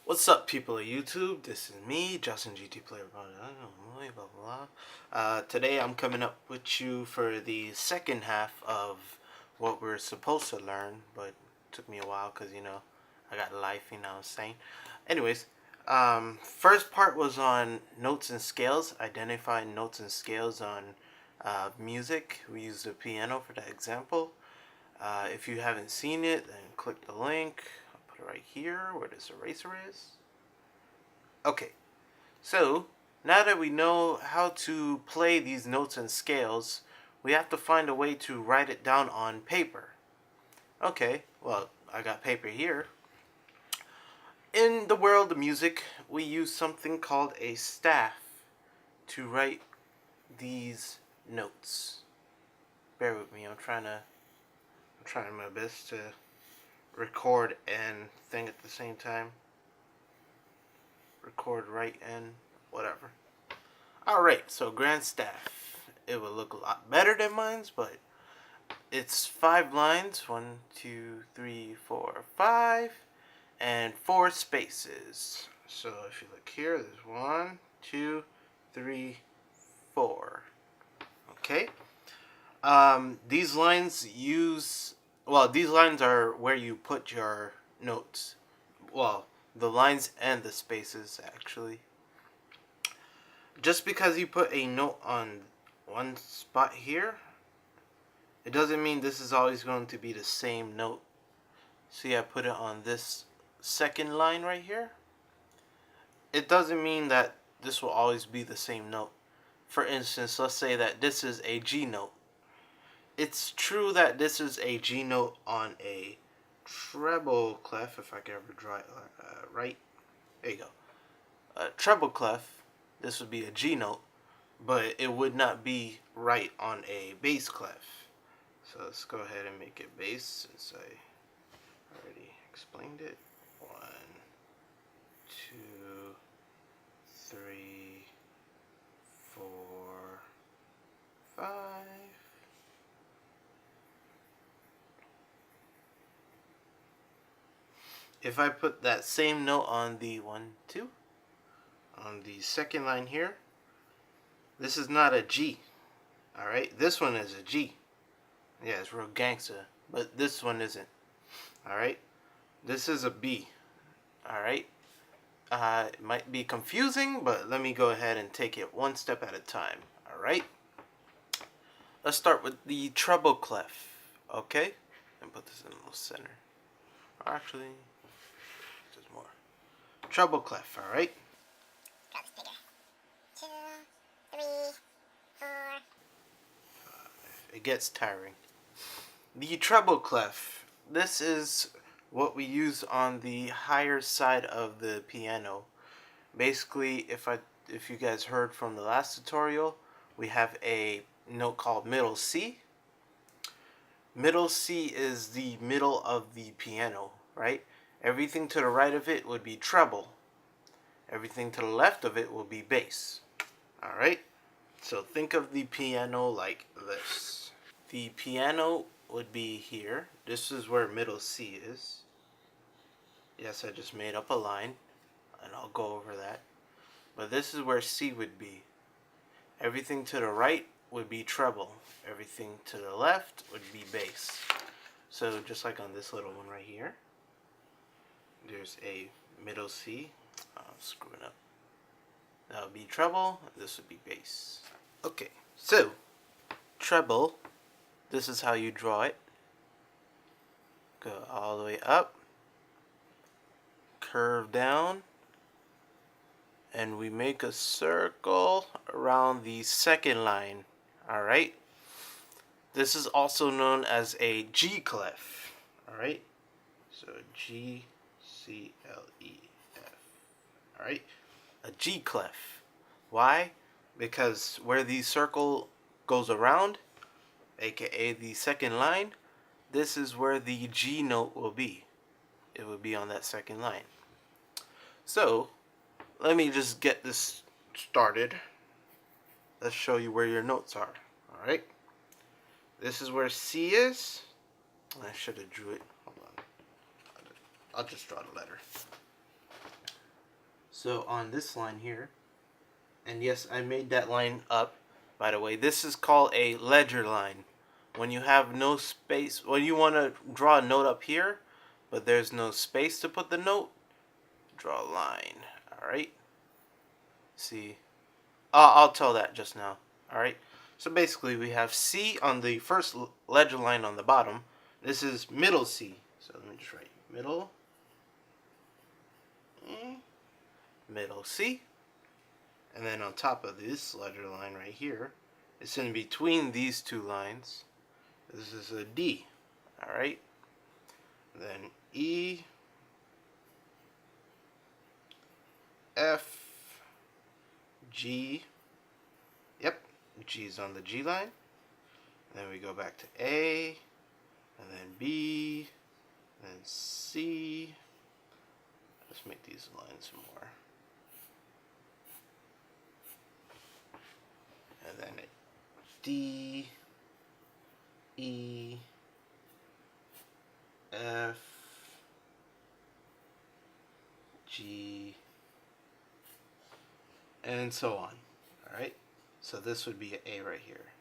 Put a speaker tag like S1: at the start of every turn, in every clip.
S1: What's up, people of YouTube? This is me, Justin GT Player. Blah blah blah. Today I'm coming up with you for the second half of what we're supposed to learn, but it took me a while because I got life. You know what I'm saying? Anyways, first part was on notes and scales, identifying notes and scales on music. We used the piano for that example. If you haven't seen it, then click the link. Put it right here where this eraser is. Okay, so now that we know how to play these notes and scales, we have to find a way to write it down on paper. Okay, well, I got paper here. In the world of music, we use something called a staff to write these notes. Bear with me, I'm trying my best to record and thing at the same time. Record, write, and whatever. Alright, so grand staff. It will look a lot better than mine's, but it's 5 lines. 1, 2, 3, 4, 5, and 4 spaces. So if you look here, there's 1, 2, 3, 4. Okay. These lines these lines are where you put your notes. Well, the lines and the spaces, actually. Just because you put a note on one spot here, it doesn't mean this is always going to be the same note. See, I put it on this second line right here. It doesn't mean that this will always be the same note. For instance, let's say that this is a G note. It's true that this is a G note on a treble clef, if I can ever draw it right. There you go. A treble clef, this would be a G note, but it would not be right on a bass clef. So let's go ahead and make it bass since I already explained it. 1, 2, 3, 4, 5. If I put that same note on the 1, 2, on the second line here, this is not a G. Alright, this one is a G. Yeah, it's real gangster, but this one isn't. Alright, this is a B. Alright, it might be confusing, but let me go ahead and take it one step at a time. Alright, let's start with the treble clef. Okay, and put this in the center. Actually, there's more. Treble clef, alright? It gets tiring. The treble clef. This is what we use on the higher side of the piano. Basically, if you guys heard from the last tutorial, we have a note called middle C. Middle C is the middle of the piano, right? Everything to the right of it would be treble. Everything to the left of it will be bass. Alright? So think of the piano like this. The piano would be here. This is where middle C is. Yes, I just made up a line, and I'll go over that. But this is where C would be. Everything to the right would be treble. Everything to the left would be bass. So just like on this little one right here, there's a middle C. I'm screwing up. That would be treble, and this would be bass. Okay, so treble, this is how you draw it. Go all the way up, curve down, and we make a circle around the second line. Alright, this is also known as a G clef. Alright, so G, C, L, E, F. Alright, a G clef. Why? Because where the circle goes around, aka the second line, this is where the G note will be. It will be on that second line. So, let me just get this started. Let's show you where your notes are. Alright? This is where C is. I should have drew it. Hold on. I'll just draw the letter. So on this line here, and yes, I made that line up, by the way, this is called a ledger line. When you have no space, when you want to draw a note up here, but there's no space to put the note, draw a line. Alright? See? I'll tell that just now. Alright? So basically we have C on the first ledger line on the bottom. This is middle C. So let me just write middle. Middle C. And then on top of this ledger line right here, it's in between these two lines. This is a D. Alright? Then E, F, G. Yep, G is on the G line. Then we go back to A, and then B, and then C. Let's make these lines more. And then D, E, F, G, and so on. Alright? So this would be an A right here.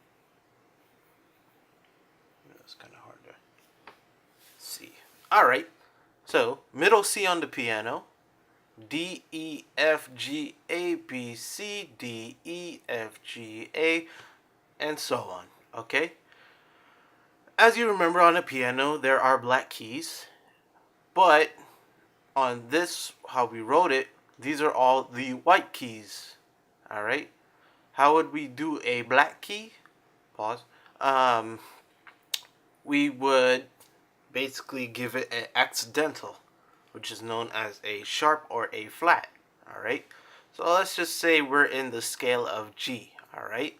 S1: It's kind of hard to see. Alright. So, middle C on the piano. D, E, F, G, A, B, C, D, E, F, G, A, and so on. Okay? As you remember on the piano, there are black keys. But on this, how we wrote it, these are all the white keys. Alright? How would we do a black key? Pause. We would basically give it an accidental, which is known as a sharp or a flat. Alright? So let's just say we're in the scale of G. Alright?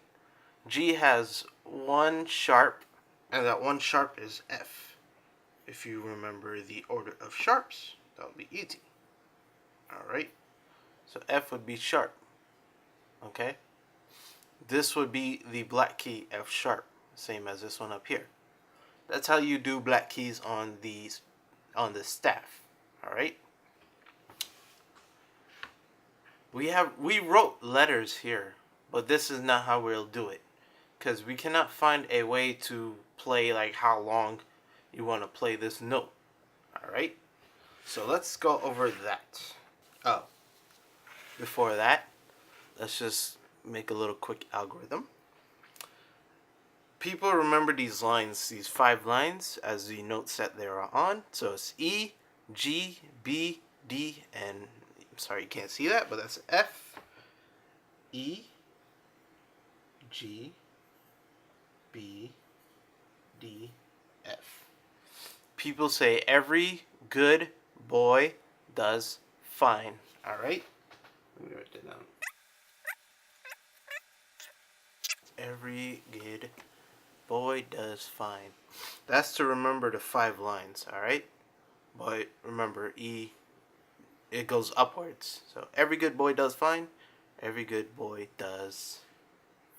S1: G has one sharp, and that one sharp is F. If you remember the order of sharps, that would be easy. Alright? So F would be sharp. Okay? This would be the black key, F sharp. Same as this one up here. That's how you do black keys on the staff. Alright? We wrote letters here, but this is not how we'll do it. Because we cannot find a way to play like how long you want to play this note. Alright? So let's go over that. Oh. Before that, let's just make a little quick algorithm. People remember these lines, these 5 lines, as the note set they are on. So it's E, G, B, D, and I'm sorry you can't see that, but that's F, E, G, B, D, F. People say every good boy does fine. Alright? Let me write that down. Every good boy does fine. That's to remember the 5 lines, alright? But remember, E, it goes upwards. So every good boy does fine. Every good boy does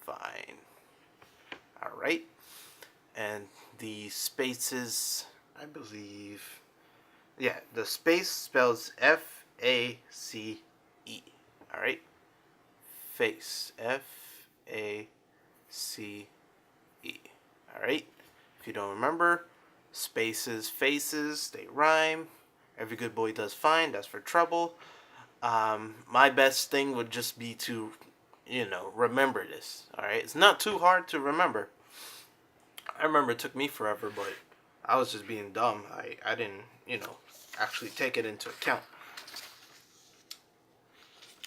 S1: fine. Alright? And the spaces, I believe, yeah, the space spells F-A-C-E. Alright? Face. F-A-C-E. Alright? If you don't remember, spaces, faces, they rhyme. Every good boy does fine. That's for treble. My best thing would just be to, remember this. Alright? It's not too hard to remember. I remember it took me forever, but I was just being dumb. I didn't, actually take it into account.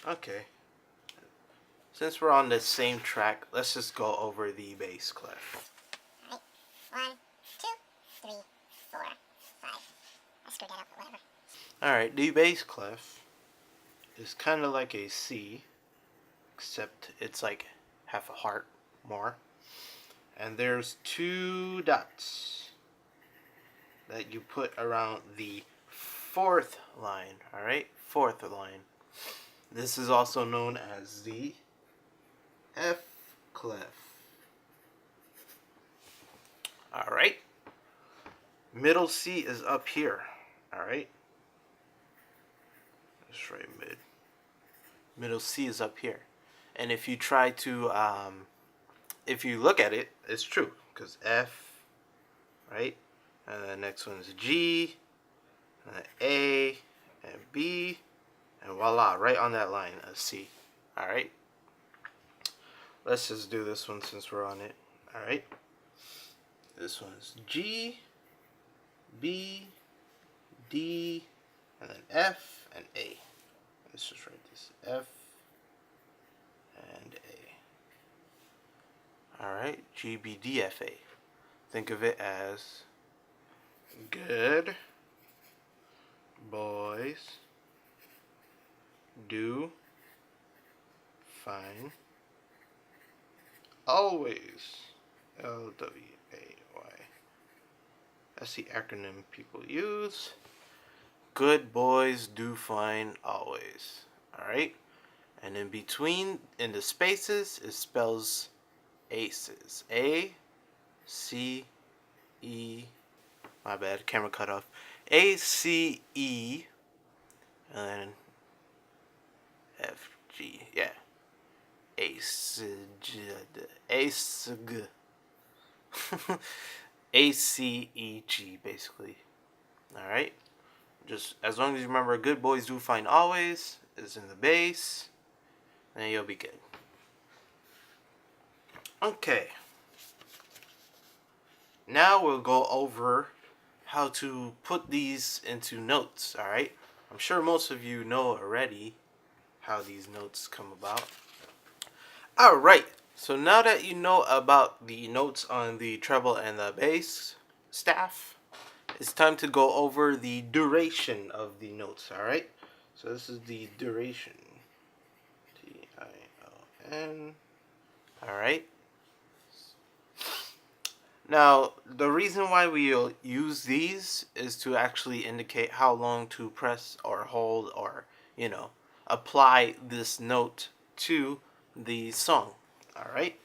S1: Okay. Since we're on the same track, let's just go over the bass clef.
S2: Alright. 1, 2, 3, 4, 5. I screwed that up, but whatever.
S1: Alright, the bass clef is kind of like a C, except it's like half a heart more. And there's 2 dots that you put around the 4th line, alright? 4th line. This is also known as the F clef. Alright? Middle C is up here, alright? Let's write mid. Middle C is up here. And if you try to, if you look at it, it's true. Because F, right? And the next one is G, and A, and B, and voila, right on that line, a C. Alright? Let's just do this one since we're on it. Alright? This one's G, B, D, and then F, and A. Let's just write this. F, and A. Alright, G, B, D, F, A. Think of it as good boys do fine always. LWAY. That's the acronym people use. Good boys do fine always. Alright? And in between, in the spaces, it spells aces. A, C, E. My bad, camera cut off. A, C, E. And then F, G. Yeah. Ace, Ace, G. A, C, E, G, basically. Alright? Just as long as you remember, good boys do fine always is in the bass, then you'll be good. Okay. Now we'll go over how to put these into notes, alright? I'm sure most of you know already how these notes come about. Alright, so now that you know about the notes on the treble and the bass staff, it's time to go over the duration of the notes, alright? So this is the duration. T-I-O-N. Alright? Now, the reason why we'll use these is to actually indicate how long to press or hold or, you know, apply this note to the song. Alright?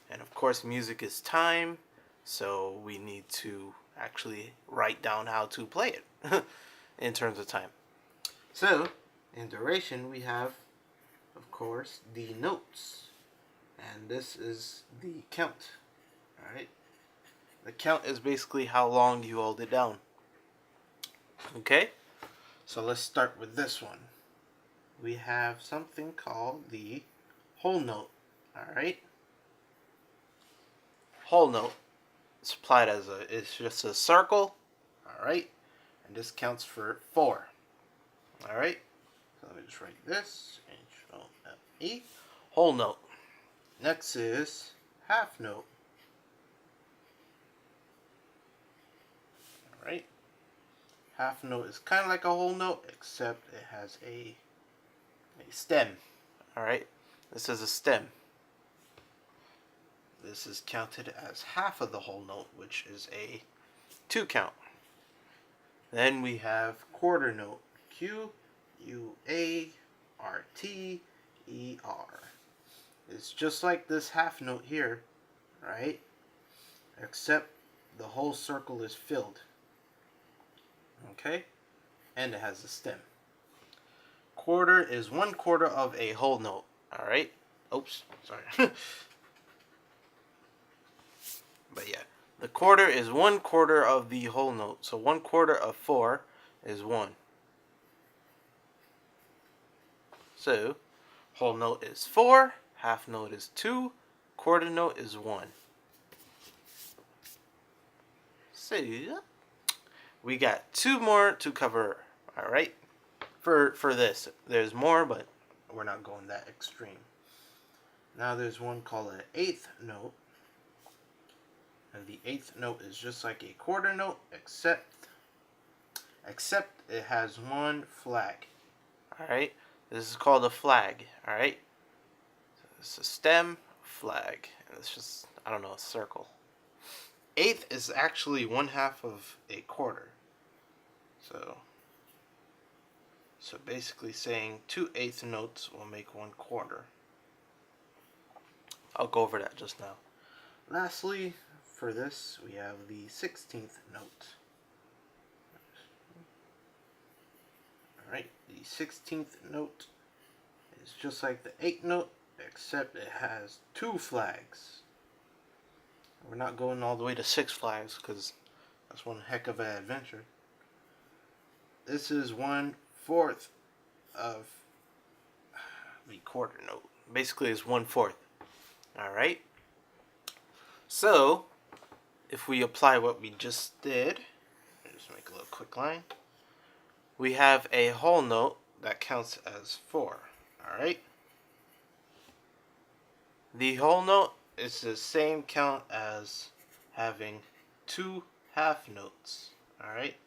S1: And of course, music is time, so we need to actually write down how to play it in terms of time. So, in duration, we have, of course, the notes. And this is the count. Alright? The count is basically how long you hold it down. Okay? So let's start with this one. We have something called the whole note. Alright? Whole note. It's applied as it's just a circle. Alright? And this counts for 4. Alright? So let me just write this. H-O-F-E. Whole note. Next is half note. Alright? Half note is kind of like a whole note, except it has a stem. Alright? This is a stem. This is counted as half of the whole note, which is a 2 count. Then we have quarter note. Q-U-A-R-T-E-R. It's just like this half note here, right? Except the whole circle is filled. Okay? And it has a stem. Quarter is 1/4 of a whole note. Alright? Oops, sorry. But yeah, the quarter is 1/4 of the whole note. So 1/4 of 4 is 1. So, whole note is 4, half note is 2, quarter note is 1. So, we got 2 more to cover, alright? For this, there's more, but we're not going that extreme. Now there's one called an 8th note. And the 8th note is just like a quarter note, except it has one flag. Alright? This is called a flag. Alright? So it's a stem, flag. And it's just, I don't know, a circle. 8th is actually 1/2 of a quarter. So basically saying 2 8th notes will make 1/4. I'll go over that just now. Lastly, for this, we have the 16th note. Alright, the 16th note is just like the 8th note, except it has 2 flags. We're not going all the way to 6 flags because that's one heck of an adventure. This is 1/4 of the quarter note. Basically, it's 1/4. Alright? So, if we apply what we just did, just make a little quick line, we have a whole note that counts as 4. Alright? The whole note is the same count as having 2 half notes. Alright?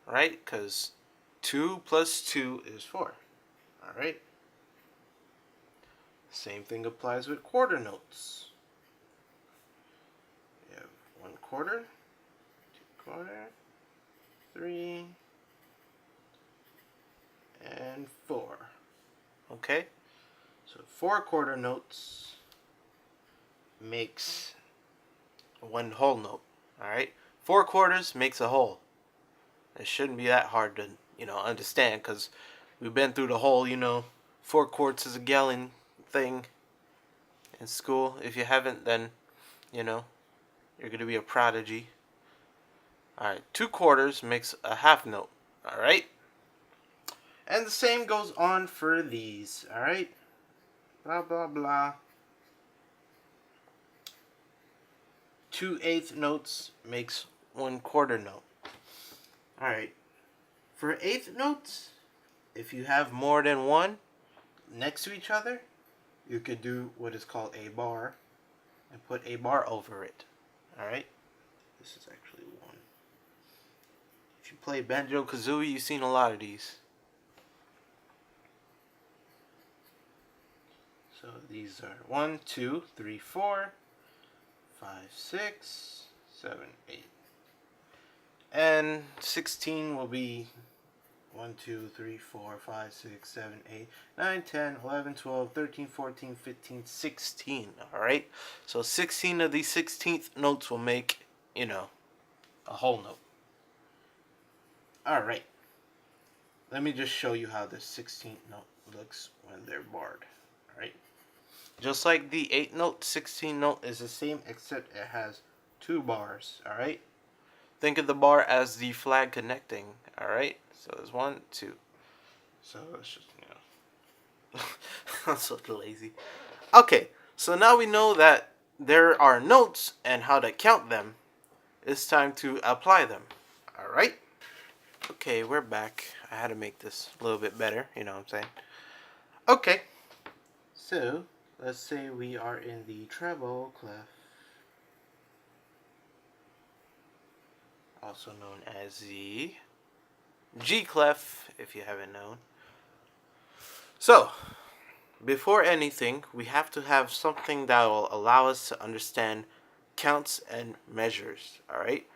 S1: Right? Because 2 plus 2 is 4. Alright? Same thing applies with quarter notes. We have 1/4, 2/4, 3, and 4. Okay? So 4 quarter notes makes 1 whole note. Alright? 4 quarters makes a whole. It shouldn't be that hard to, understand, because we've been through the whole, 4 quarts is a gallon thing in school. If you haven't, then, you're going to be a prodigy. Alright, 2 quarters makes a half note. Alright? And the same goes on for these. Alright? Blah, blah, blah. 2/8 notes makes 1/4 note. Alright. For 1/8 notes, if you have more than one next to each other, you could do what is called a bar and put a bar over it. Alright? This is actually 1. If you play Banjo-Kazooie, you've seen a lot of these. So these are 1, 2, 3, 4, 5, 6, 7, 8. And 16 will be 1, 2, 3, 4, 5, 6, 7, 8, 9, 10, 11, 12, 13, 14, 15, 16. Alright? So 16 of these 16th notes will make, a whole note. Alright. Let me just show you how the 16th note looks when they're barred. Alright? Just like the 8 note, 16 note is the same, except it has 2 bars. Alright? Think of the bar as the flag connecting. Alright? So there's 1, 2. So let's just, I'm so lazy. Okay, so now we know that there are notes and how to count them. It's time to apply them. Alright? Okay, we're back. I had to make this a little bit better, you know what I'm saying? Okay, so let's say we are in the treble clef, also known as the G clef, if you haven't known. So, before anything, we have to have something that will allow us to understand counts and measures, alright?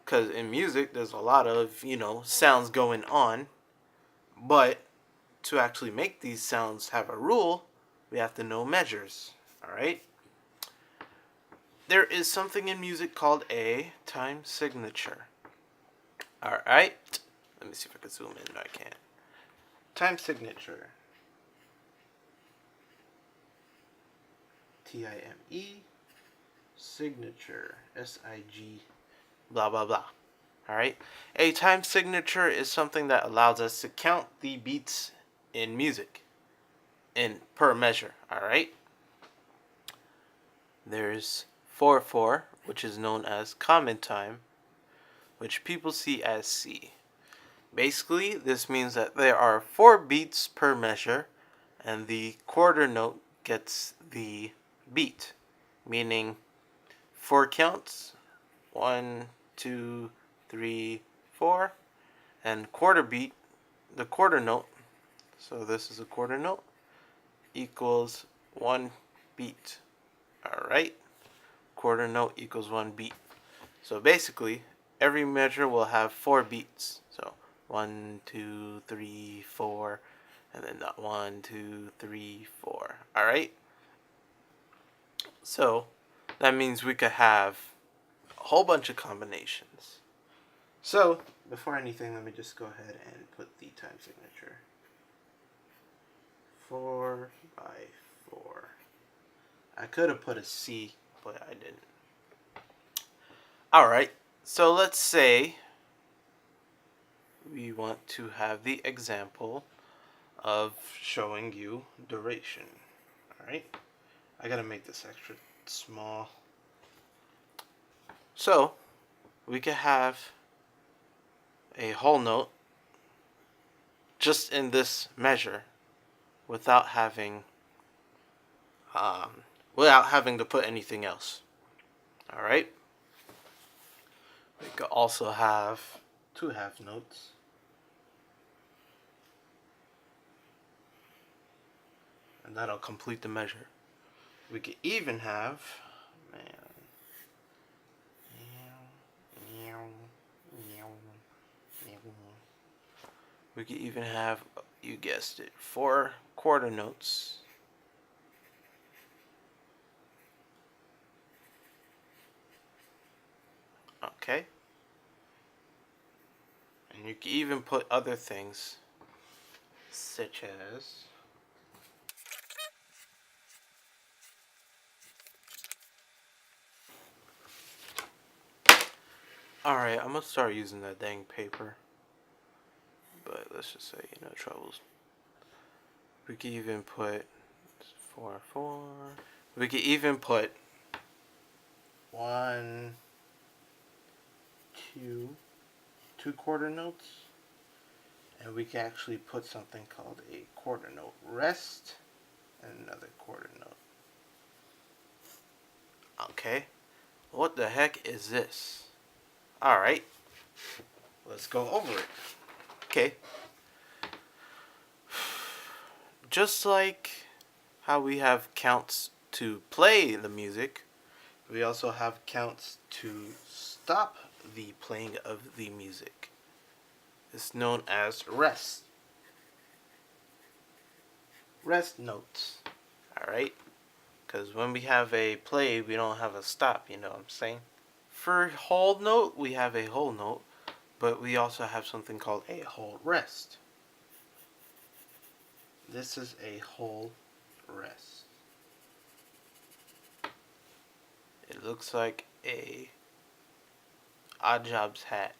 S1: Because in music, there's a lot of, sounds going on, but to actually make these sounds have a rule, we have to know measures, alright? There is something in music called a time signature. Alright? Let me see if I can zoom in. No, I can't. Time signature. Time, signature, sig, blah, blah, blah. Alright? A time signature is something that allows us to count the beats in music in per measure. Alright? There's 4/4, which is known as common time, which people see as C. Basically, this means that there are 4 beats per measure, and the quarter note gets the beat, meaning 4 counts, 1, 2, 3, 4, and quarter beat, the quarter note, so this is a quarter note, equals 1 beat. Alright? Quarter note equals 1 beat. So basically, every measure will have 4 beats. So 1, 2, 3, 4, and then that 1, 2, 3, 4. Alright? So that means we could have a whole bunch of combinations. So, before anything, let me just go ahead and put the time signature. 4 by 4. I could have put a C, but I didn't. Alright, so let's say we want to have the example of showing you duration. Alright, I gotta make this extra small. So, we could have a whole note just in this measure without having to put anything else. Alright, we could also have 2 half notes. And that'll complete the measure. We could even have, we could even have, you guessed it, 4 quarter notes. Okay. And you can even put other things, such as alright, I'm gonna start using that dang paper. But let's just say, troubles. We could even put 4, 4. We could even put 1, 2 quarter notes. And we can actually put something called a quarter note rest and another quarter note. Okay, what the heck is this? Alright, let's go over it. Okay, just like how we have counts to play the music, we also have counts to stop the playing of the music. It's known as rest. Rest notes. Alright? Because when we have a play, we don't have a stop, you know what I'm saying? For whole note, we have a whole note, but we also have something called a whole rest. This is a whole rest. It looks like a Odd Jobs hat.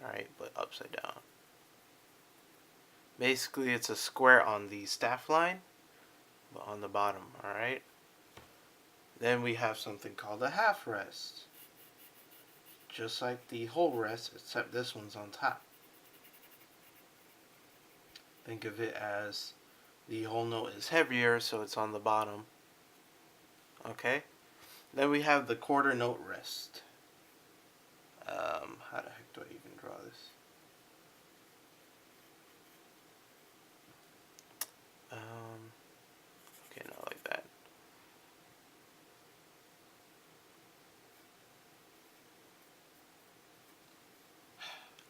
S1: Alright, but upside down. Basically, it's a square on the staff line, but on the bottom, alright? Then we have something called a half rest. Just like the whole rest, except this one's on top. Think of it as the whole note is heavier, so it's on the bottom. Okay? Then we have the quarter note rest. How the heck do I even draw this? Okay, not like that.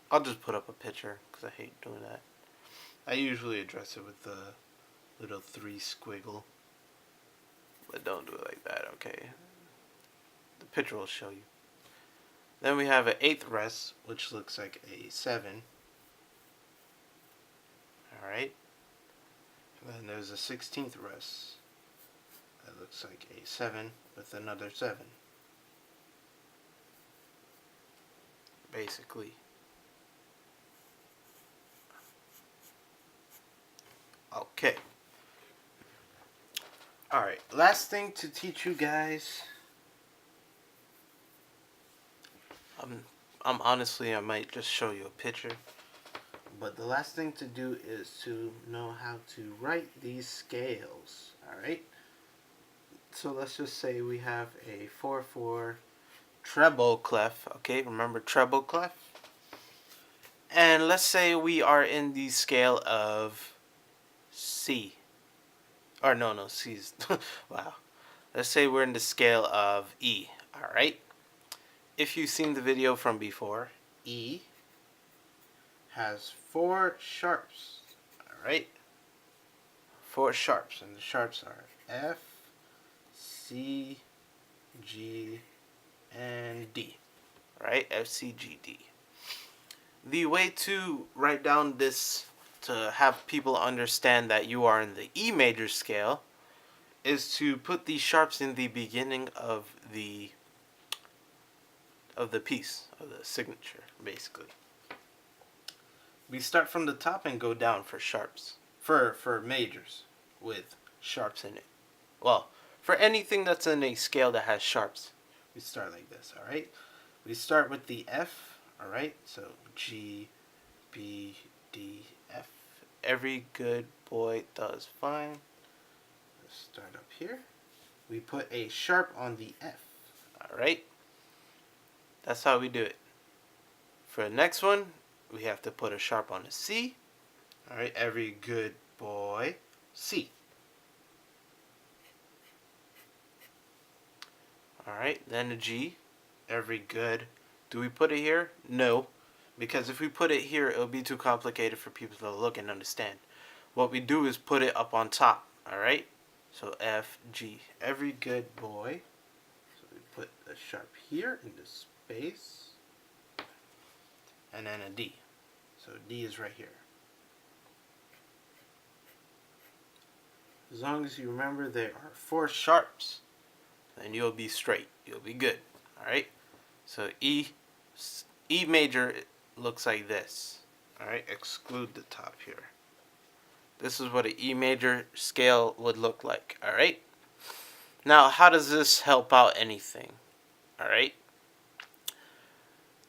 S1: I'll just put up a picture, because I hate doing that. I usually address it with the little 3 squiggle. But don't do it like that, okay? The picture will show you. Then we have an 8th rest, which looks like a 7. Alright. Then there's a 16th rest. That looks like a 7 with another 7. Basically. Okay. Alright, last thing to teach you guys. I'm honestly, I might just show you a picture. But the last thing to do is to know how to write these scales. Alright? So let's just say we have a 4/4 treble clef. Okay, remember treble clef? And let's say we are in the scale of C. Or no, C's. Wow. Let's say we're in the scale of E. Alright? If you've seen the video from before, E has 4 sharps. Alright? 4 sharps. And the sharps are F, C, G, and D. Right? F, C, G, D. the way to write down this to have people understand that you are in the E major scale is to put the sharps in the beginning of the piece, of the signature, basically. We start from the top and go down for sharps. For majors with sharps in it. Well, for anything that's in a scale that has sharps, we start like this, alright? We start with the F, alright? So G, B, D, F. Every good boy does fine. Let's start up here. We put a sharp on the F, alright? That's how we do it. For the next one, we have to put a sharp on a C. Alright, every good boy, C. Alright, then a G. Every good. Do we put it here? No. Because if we put it here, it'll be too complicated for people to look and understand. What we do is put it up on top. Alright? So F, G. Every good boy. So we put a sharp here in this space. And then a D. So D is right here. As long as you remember there are 4 sharps, then you'll be straight. You'll be good. Alright? So E major looks like this. Alright? Exclude the top here. This is what an E major scale would look like. Alright? Now, how does this help out anything? Alright?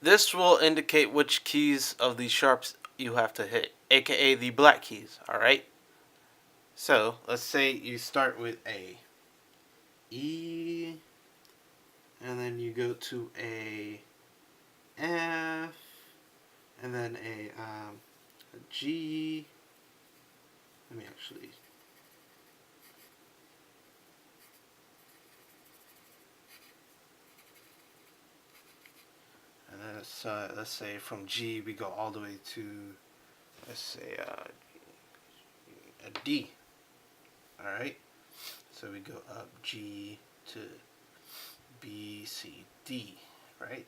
S1: This will indicate which keys of these sharps you have to hit, aka the black keys. Alright? So, let's say you start with a E, and then you go to a F, and then a G. Let me actually. And then let's say from G we go all the way to, let's say a D. Alright, so we go up G to B, C, D, right?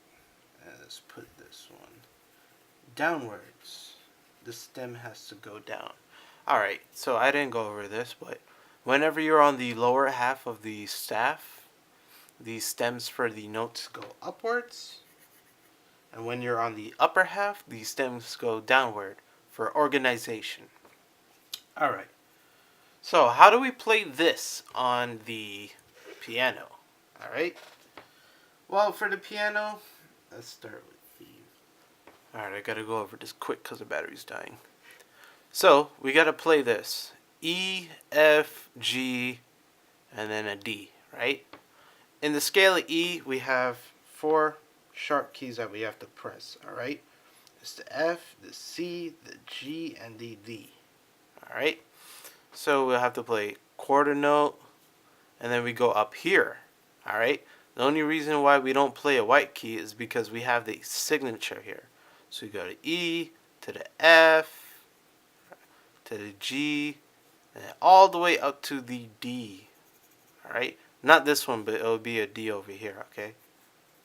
S1: And let's put this one downwards. The stem has to go down. Alright, so I didn't go over this, but whenever you're on the lower half of the staff, the stems for the notes go upwards. And when you're on the upper half, the stems go downward for organization. Alright. So, how do we play this on the piano? Alright? Well, for the piano, let's start with the... Alright, I gotta go over this quick because the battery's dying. So, we gotta play this. E, F, G, and then a D, right? In the scale of E, we have 4 sharp keys that we have to press, alright? It's the F, the C, the G, and the D. Alright? So we'll have to play quarter note, and then we go up here. Alright? The only reason why we don't play a white key is because we have the signature here. So we go to E, to the F, to the G, and then all the way up to the D. Alright? Not this one, but it'll be a D over here, okay?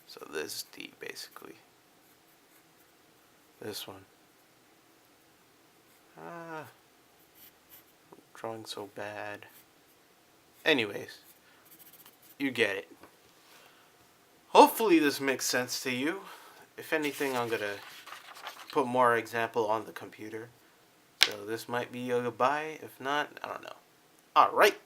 S1: So this D, basically. This one. Drawing so bad. Anyways, you get it. Hopefully this makes sense to you. If anything, I'm gonna put more example on the computer. So this might be a goodbye. If not, I don't know. Alright.